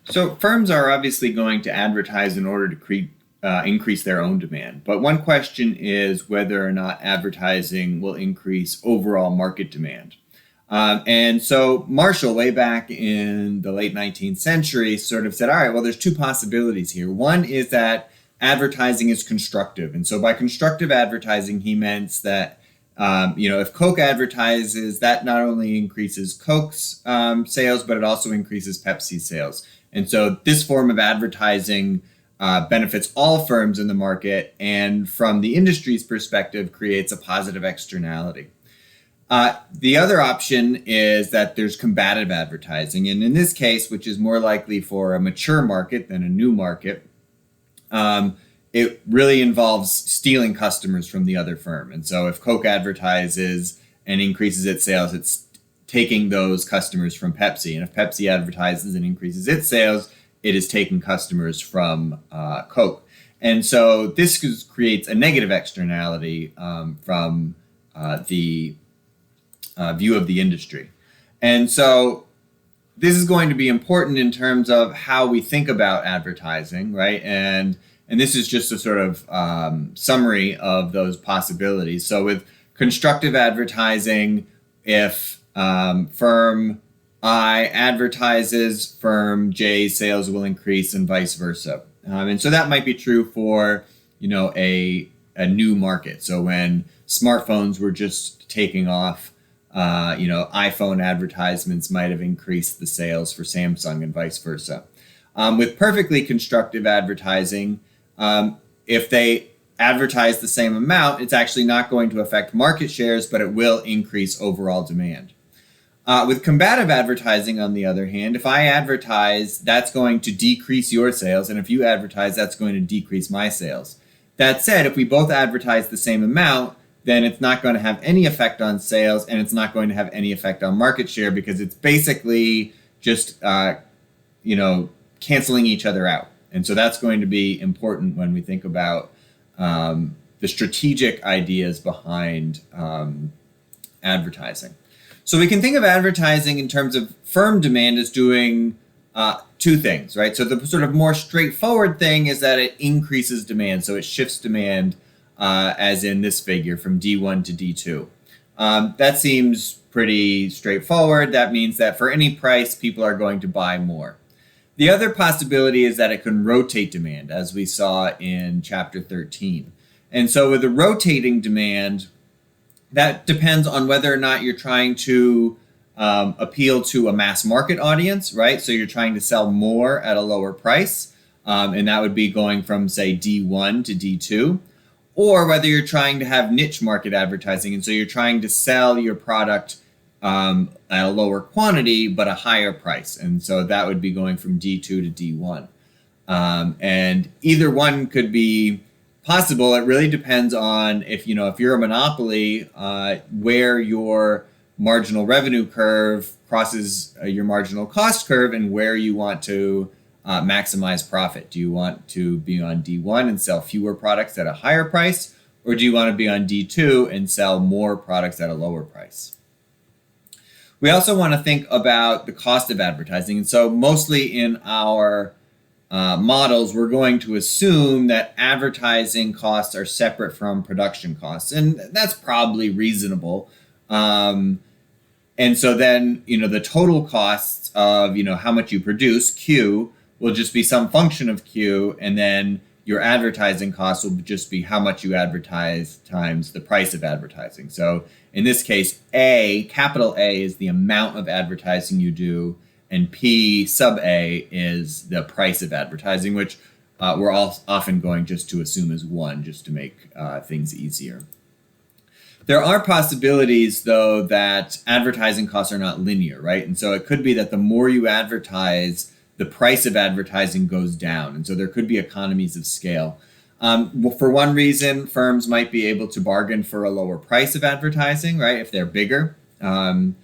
So firms are obviously going to advertise in order to increase their own demand. But one question is whether or not advertising will increase overall market demand. And so Marshall, way back in the late 19th century, sort of said, all right, well, there's two possibilities here. One is that advertising is constructive. And so by constructive advertising, he meant that if Coke advertises, that not only increases Coke's sales, but it also increases Pepsi's sales. And so this form of advertising benefits all firms in the market, and from the industry's perspective, creates a positive externality. The other option is that there's combative advertising. And in this case, which is more likely for a mature market than a new market, it really involves stealing customers from the other firm. And so if Coke advertises and increases its sales, it's taking those customers from Pepsi. And if Pepsi advertises and increases its sales, it is taking customers from Coke. And so this creates a negative externality from the view of the industry. And so this is going to be important in terms of how we think about advertising, right? And this is just a sort of summary of those possibilities. So with constructive advertising, if firm I advertises, firm J's sales will increase and vice versa. And so that might be true for, a new market. So when smartphones were just taking off, iPhone advertisements might have increased the sales for Samsung and vice versa. With perfectly constructive advertising, if they advertise the same amount, it's actually not going to affect market shares, but it will increase overall demand. With combative advertising, on the other hand, if I advertise, that's going to decrease your sales, and if you advertise, that's going to decrease my sales. That said, if we both advertise the same amount, then it's not going to have any effect on sales, and it's not going to have any effect on market share, because it's basically just, canceling each other out. And so that's going to be important when we think about the strategic ideas behind advertising. So we can think of advertising in terms of firm demand as doing two things, right? So the sort of more straightforward thing is that it increases demand. So it shifts demand, as in this figure, from D1 to D2. That seems pretty straightforward. That means that for any price, people are going to buy more. The other possibility is that it can rotate demand, as we saw in chapter 13. And so with a rotating demand, that depends on whether or not you're trying to appeal to a mass market audience, right? So you're trying to sell more at a lower price, and that would be going from, say, D1 to D2, or whether you're trying to have niche market advertising, and so you're trying to sell your product at a lower quantity but a higher price, and so that would be going from D2 to D1. And either one could be possible. It really depends on if you're a monopoly, where your marginal revenue curve crosses your marginal cost curve, and where you want to maximize profit. Do you want to be on D1 and sell fewer products at a higher price, or do you want to be on D2 and sell more products at a lower price? We also want to think about the cost of advertising. And so mostly in our models, we're going to assume that advertising costs are separate from production costs. And that's probably reasonable. And so then, the total costs of, how much you produce, Q, will just be some function of Q. And then your advertising costs will just be how much you advertise times the price of advertising. So in this case, A, capital A, is the amount of advertising you do, and P sub A is the price of advertising, which we're all often going just to assume is 1, just to make things easier. There are possibilities, though, that advertising costs are not linear, right? And so it could be that the more you advertise, the price of advertising goes down. And so there could be economies of scale. For one reason, firms might be able to bargain for a lower price of advertising, right, if they're bigger. And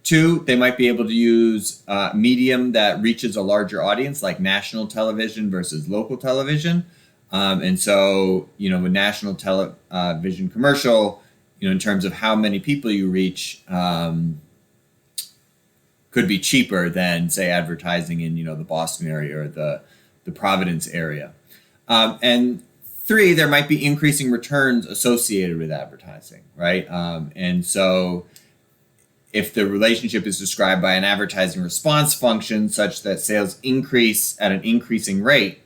2, they might be able to use medium that reaches a larger audience, like national television versus local television. And so, with national television commercial, in terms of how many people you reach, could be cheaper than, say, advertising in, the Boston area or the Providence area. And three, there might be increasing returns associated with advertising, right? And so if the relationship is described by an advertising response function such that sales increase at an increasing rate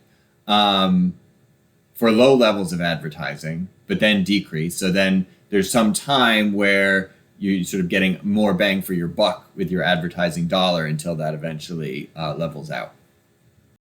for low levels of advertising, but then decrease. So then there's some time where you're sort of getting more bang for your buck with your advertising dollar until that eventually levels out.